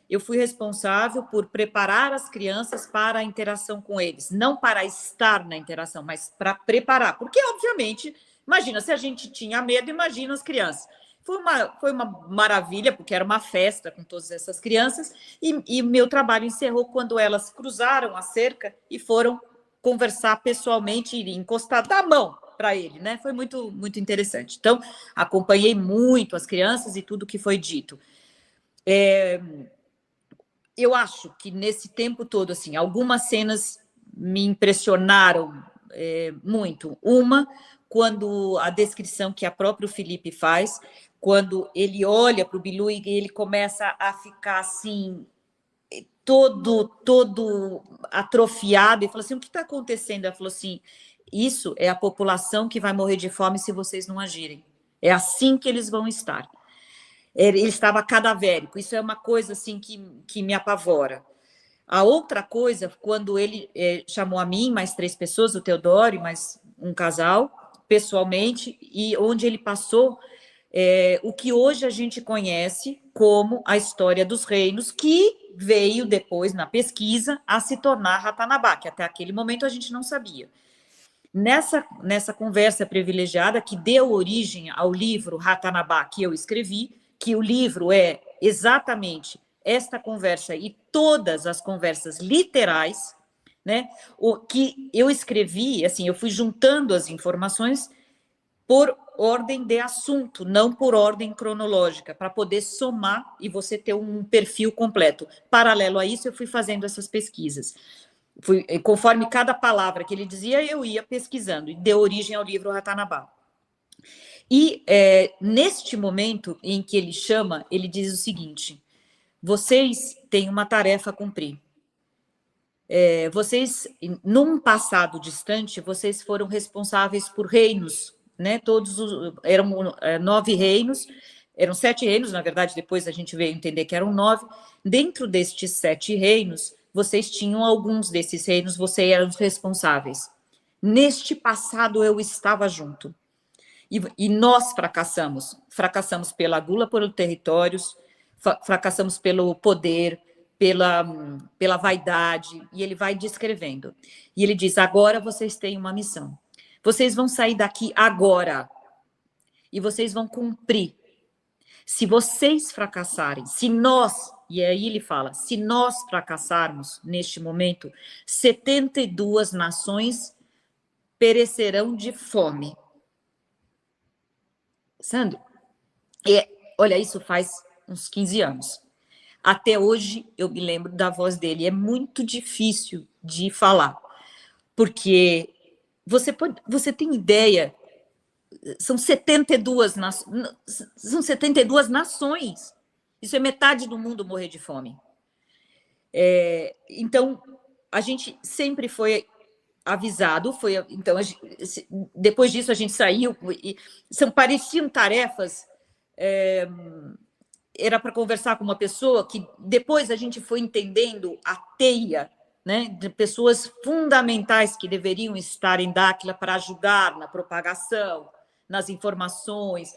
eu fui responsável por preparar as crianças para a interação com eles, não para estar na interação, mas para preparar, porque, obviamente, imagina, se a gente tinha medo, imagina as crianças. Foi uma maravilha, porque era uma festa com todas essas crianças, e meu trabalho encerrou quando elas cruzaram a cerca e foram conversar pessoalmente e encostar, dar a mão para ele, né? Foi muito, muito interessante. Então, acompanhei muito as crianças e tudo que foi dito. Eu acho que nesse tempo todo, assim, algumas cenas me impressionaram muito. Uma, quando a descrição que a próprio Felipe faz, quando ele olha para o Bilu e ele começa a ficar assim, todo atrofiado, e fala assim, o que está acontecendo? Ela falou assim, isso é a população que vai morrer de fome se vocês não agirem. É assim que eles vão estar. Ele estava cadavérico, isso é uma coisa assim que me apavora. A outra coisa, quando ele chamou a mim, mais 3 pessoas, o Teodoro e mais um casal, pessoalmente, e onde ele passou o que hoje a gente conhece como a história dos reinos, que veio depois, na pesquisa, a se tornar Ratanabá, que até aquele momento a gente não sabia. Nessa conversa privilegiada que deu origem ao livro Ratanabá, que eu escrevi, que o livro é exatamente esta conversa e todas as conversas literais, né? O que eu escrevi, assim, eu fui juntando as informações por ordem de assunto, não por ordem cronológica, para poder somar e você ter um perfil completo. Paralelo a isso, eu fui fazendo essas pesquisas. Conforme cada palavra que ele dizia, eu ia pesquisando, e deu origem ao livro Ratanabá. E neste momento em que ele chama, ele diz o seguinte, vocês têm uma tarefa a cumprir. Vocês, num passado distante, vocês foram responsáveis por reinos, né? Eram 9 reinos, eram 7 reinos, na verdade, depois a gente veio entender que eram 9. Dentro destes 7 reinos, vocês tinham alguns desses reinos, vocês eram os responsáveis. Neste passado eu estava junto. E nós fracassamos pela gula por territórios, fracassamos pelo poder, pela vaidade, e ele vai descrevendo. E ele diz, agora vocês têm uma missão. Vocês vão sair daqui agora, e vocês vão cumprir. Se vocês fracassarem, e aí ele fala, se nós fracassarmos neste momento, 72 nações perecerão de fome. Sandro, olha, isso faz uns 15 anos. Até hoje eu me lembro da voz dele. É muito difícil de falar, porque você tem ideia, são 72 nações. Isso é metade do mundo morrer de fome. Então, a gente sempre foi avisado, então, depois disso a gente saiu, pareciam tarefas, era para conversar com uma pessoa que depois a gente foi entendendo a teia, né, de pessoas fundamentais que deveriam estar em Dáquila para ajudar na propagação, nas informações,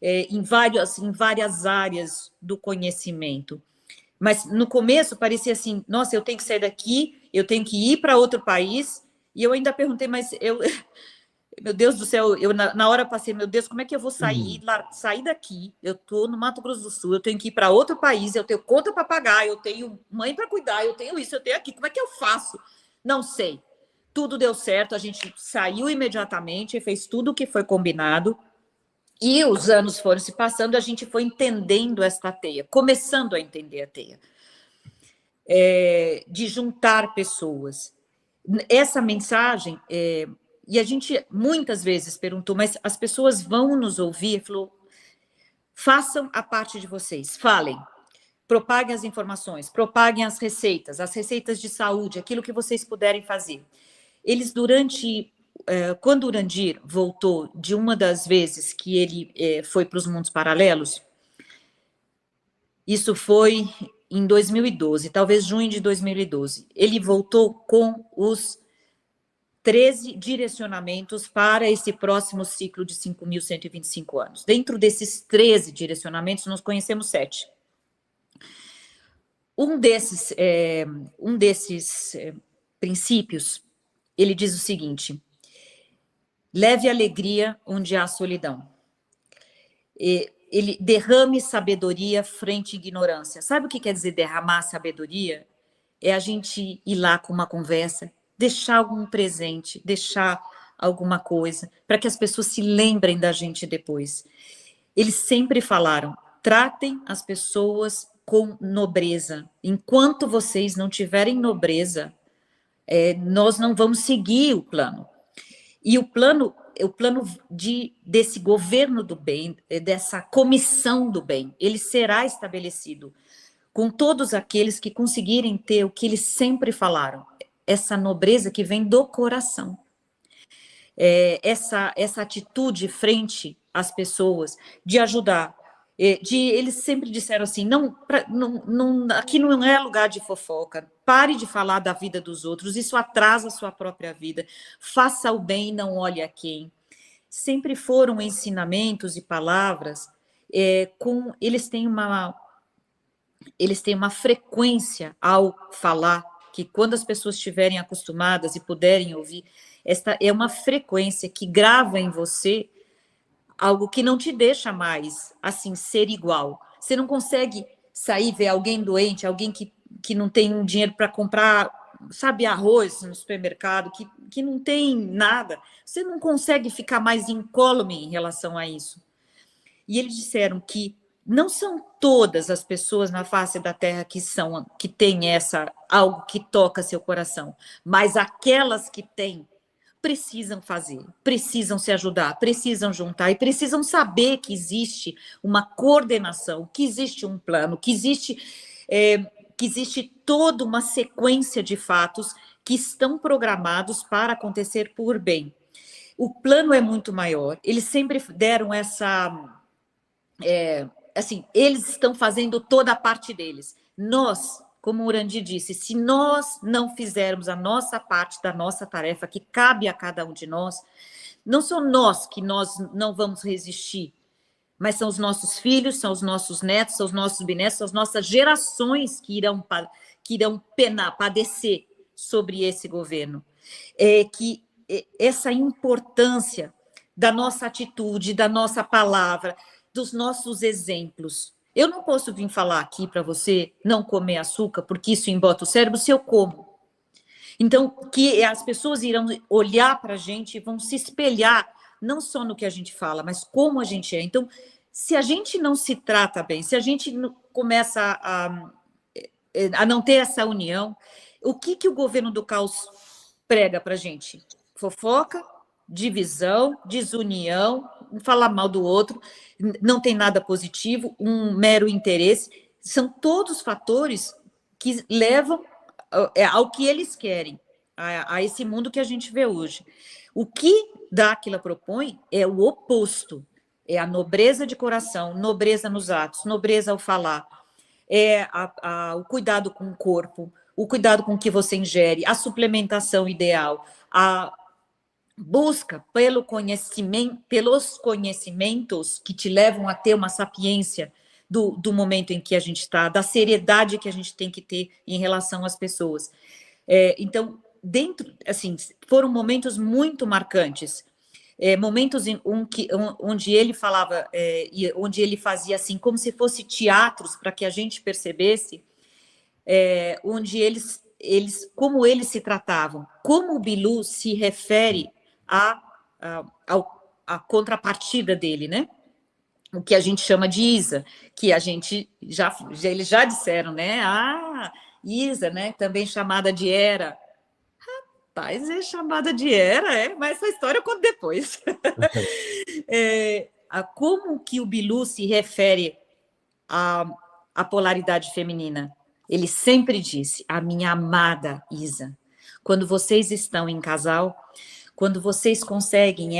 em várias áreas do conhecimento. Mas no começo parecia assim, nossa, eu tenho que sair daqui, eu tenho que ir para outro país, e eu ainda perguntei, mas meu Deus do céu, eu na hora passei, meu Deus, como é que eu vou sair daqui? Eu estou no Mato Grosso do Sul, eu tenho que ir para outro país, eu tenho conta para pagar, eu tenho mãe para cuidar, eu tenho isso, eu tenho aqui, como é que eu faço? Não sei. Tudo deu certo, a gente saiu imediatamente, fez tudo o que foi combinado, e os anos foram se passando, a gente foi entendendo esta teia, começando a entender a teia, de juntar pessoas. Essa mensagem, e a gente muitas vezes perguntou, mas as pessoas vão nos ouvir? Falou, façam a parte de vocês, falem, propaguem as informações, propaguem as receitas de saúde, aquilo que vocês puderem fazer. Eles, quando o Urandir voltou de uma das vezes que ele foi para os mundos paralelos, isso foi em 2012, talvez junho de 2012, ele voltou com os 13 direcionamentos para esse próximo ciclo de 5.125 anos. Dentro desses 13 direcionamentos, nós conhecemos 7. um desses princípios, ele diz o seguinte: leve alegria onde há solidão. Ele derrame sabedoria frente à ignorância. Sabe o que quer dizer derramar sabedoria? É a gente ir lá com uma conversa, deixar algum presente, deixar alguma coisa, para que as pessoas se lembrem da gente depois. Eles sempre falaram: tratem as pessoas com nobreza. Enquanto vocês não tiverem nobreza, nós não vamos seguir o plano. E o plano desse governo do bem, dessa comissão do bem, ele será estabelecido com todos aqueles que conseguirem ter o que eles sempre falaram, essa nobreza que vem do coração. Essa atitude frente às pessoas, de ajudar. Eles sempre disseram assim: aqui não é lugar de fofoca, pare de falar da vida dos outros, isso atrasa a sua própria vida, faça o bem e não olhe a quem. Sempre foram ensinamentos e palavras, eles têm uma frequência ao falar, que quando as pessoas estiverem acostumadas e puderem ouvir, esta é uma frequência que grava em você algo que não te deixa mais, assim, ser igual. Você não consegue sair, ver alguém doente, alguém que não tem dinheiro para comprar, sabe, arroz no supermercado, que não tem nada. Você não consegue ficar mais incólume em relação a isso. E eles disseram que não são todas as pessoas na face da Terra que têm algo que toca seu coração, mas aquelas que têm precisam fazer, precisam se ajudar, precisam juntar e precisam saber que existe uma coordenação, que existe um plano, que existe toda uma sequência de fatos que estão programados para acontecer por bem. O plano é muito maior. Eles sempre deram assim, eles estão fazendo toda a parte deles. Nós, como o Urandi disse, se nós não fizermos a nossa parte da nossa tarefa, que cabe a cada um de nós, não são nós que nós não vamos resistir, mas são os nossos filhos, são os nossos netos, são os nossos bisnetos, são as nossas gerações que irão padecer sobre esse governo. Que essa importância da nossa atitude, da nossa palavra, dos nossos exemplos. Eu não posso vir falar aqui para você não comer açúcar, porque isso embota o cérebro, se eu como. Então, que as pessoas irão olhar para a gente e vão se espelhar, não só no que a gente fala, mas como a gente é. Então, se a gente não se trata bem, se a gente começa a não ter essa união, o que o governo do caos prega para a gente? Fofoca, divisão, desunião, falar mal do outro, não tem nada positivo, um mero interesse. São todos fatores que levam ao que eles querem, a esse mundo que a gente vê hoje. O que Dáquila propõe é o oposto, é a nobreza de coração, nobreza nos atos, nobreza ao falar, o cuidado com o corpo, o cuidado com o que você ingere, a suplementação ideal, a busca pelos conhecimentos que te levam a ter uma sapiência do momento em que a gente está, da seriedade que a gente tem que ter em relação às pessoas. Então, assim, foram momentos muito marcantes, momentos onde ele falava, onde ele fazia assim, como se fosse teatros, para que a gente percebesse, onde como eles se tratavam, como o Bilu se refere a contrapartida dele, né? O que a gente chama de Isa, que a gente eles já disseram, né? Isa, né? Também chamada de Hera. Rapaz, é chamada de Hera, mas essa história eu conto depois. Como que o Bilu se refere à polaridade feminina? Ele sempre disse: a minha amada Isa. Quando vocês estão em casal, quando vocês conseguem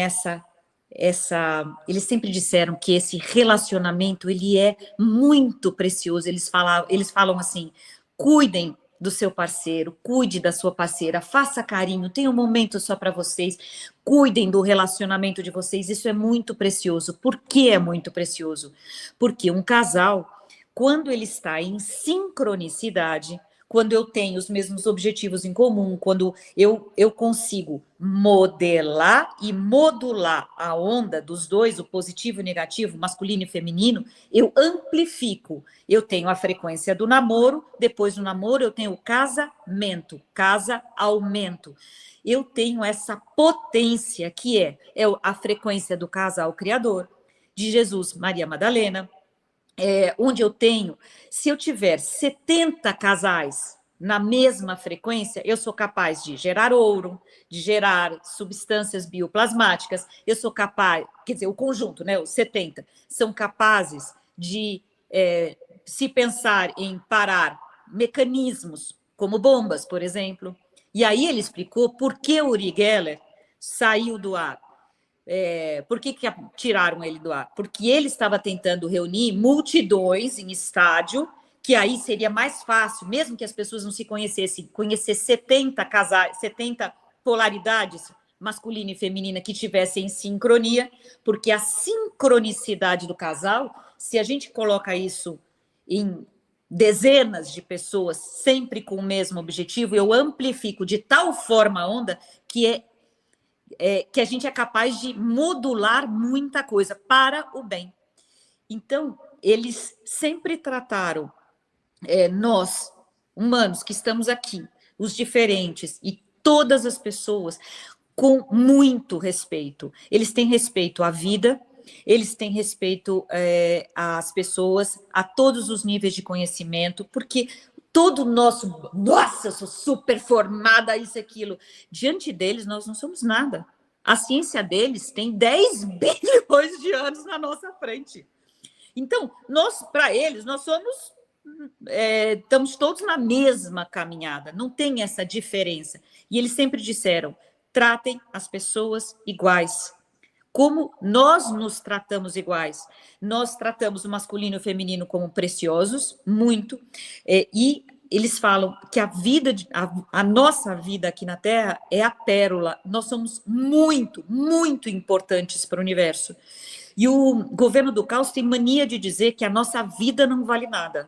eles sempre disseram que esse relacionamento, ele é muito precioso. Eles falam assim: cuidem do seu parceiro, cuide da sua parceira, faça carinho, tenha um momento só para vocês, cuidem do relacionamento de vocês, isso é muito precioso. Por que é muito precioso? Porque um casal, quando ele está em sincronicidade, quando eu tenho os mesmos objetivos em comum, quando eu consigo modelar e modular a onda dos dois, o positivo e o negativo, masculino e feminino, eu amplifico. Eu tenho a frequência do namoro, depois do namoro eu tenho o casamento, casa-aumento. Eu tenho essa potência que é a frequência do casal criador, de Jesus, Maria Madalena, onde eu tenho, se eu tiver 70 casais na mesma frequência, eu sou capaz de gerar ouro, de gerar substâncias bioplasmáticas, eu sou capaz, quer dizer, o conjunto, né, os 70, são capazes de, se pensar em parar mecanismos, como bombas, por exemplo. E aí ele explicou por que o Uri Geller saiu do ar. Por que tiraram ele do ar? Porque ele estava tentando reunir multidões em estádio, que aí seria mais fácil, mesmo que as pessoas não se conhecessem, conhecer 70 casais, 70 polaridades masculina e feminina que tivessem em sincronia, porque a sincronicidade do casal, se a gente coloca isso em dezenas de pessoas, sempre com o mesmo objetivo, eu amplifico de tal forma a onda que que a gente é capaz de modular muita coisa para o bem. Então, eles sempre trataram nós, humanos, que estamos aqui, os diferentes, e todas as pessoas, com muito respeito. Eles têm respeito à vida, eles têm respeito às pessoas, a todos os níveis de conhecimento, porque todo o nosso, nossa, eu sou super formada, isso, aquilo, diante deles nós não somos nada. A ciência deles tem 10 bilhões de anos na nossa frente. Então, para eles, nós somos, estamos todos na mesma caminhada, não tem essa diferença. E eles sempre disseram, tratem as pessoas iguais. Como nós nos tratamos iguais? Nós tratamos o masculino e o feminino como preciosos, muito, e eles falam que a nossa vida aqui na Terra é a pérola. Nós somos muito, muito importantes para o universo. E o governo do caos tem mania de dizer que a nossa vida não vale nada.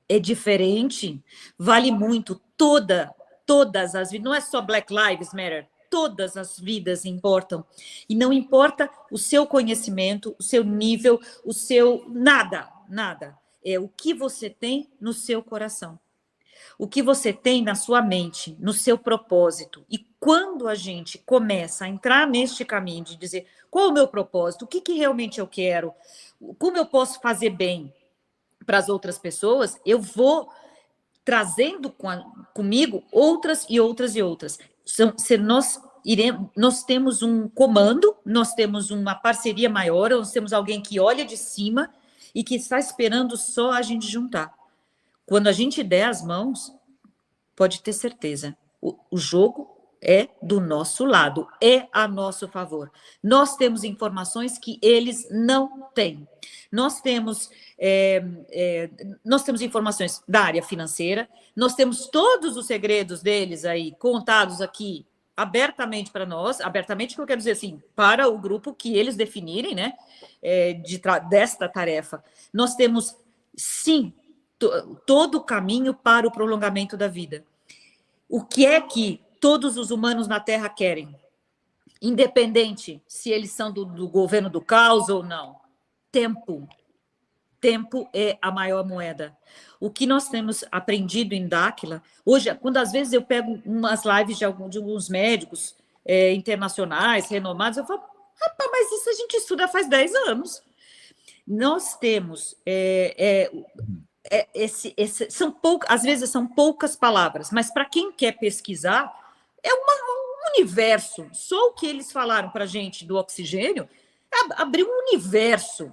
É diferente, vale muito. Todas as vidas, não é só Black Lives Matter, todas as vidas importam. E não importa o seu conhecimento, o seu nível, o seu... Nada. É o que você tem no seu coração. O que você tem na sua mente, no seu propósito. E quando a gente começa a entrar neste caminho de dizer qual é o meu propósito, o que realmente eu quero, como eu posso fazer bem para as outras pessoas, eu vou trazendo comigo outras e outras e outras. Nós temos um comando, nós temos uma parceria maior, nós temos alguém que olha de cima e que está esperando só a gente juntar. Quando a gente der as mãos, pode ter certeza, o jogo é do nosso lado, é a nosso favor. Nós temos informações que eles não têm. Nós temos informações da área financeira, nós temos todos os segredos deles aí contados aqui abertamente para nós, abertamente que eu quero dizer assim, para o grupo que eles definirem, né, desta tarefa. Nós temos, sim, todo o caminho para o prolongamento da vida. O que é que todos os humanos na Terra querem? Independente se eles são do governo do caos ou não. Tempo. Tempo é a maior moeda. O que nós temos aprendido em Dáquila, hoje, quando às vezes eu pego umas lives de alguns médicos internacionais, renomados, eu falo, rapaz, mas isso a gente estuda faz 10 anos. Nós temos... às vezes são poucas palavras, mas para quem quer pesquisar, é um universo. Só o que eles falaram para a gente do oxigênio abriu um universo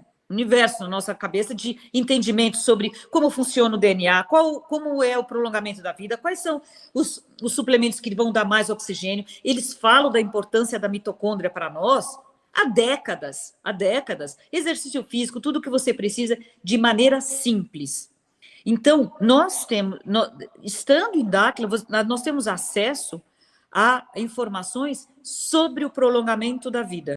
na nossa cabeça de entendimento sobre como funciona o DNA, como é o prolongamento da vida, quais são os suplementos que vão dar mais oxigênio. Eles falam da importância da mitocôndria para nós há décadas. Exercício físico, tudo o que você precisa de maneira simples. Então, estando em Dáquila, nós temos acesso a informações sobre o prolongamento da vida.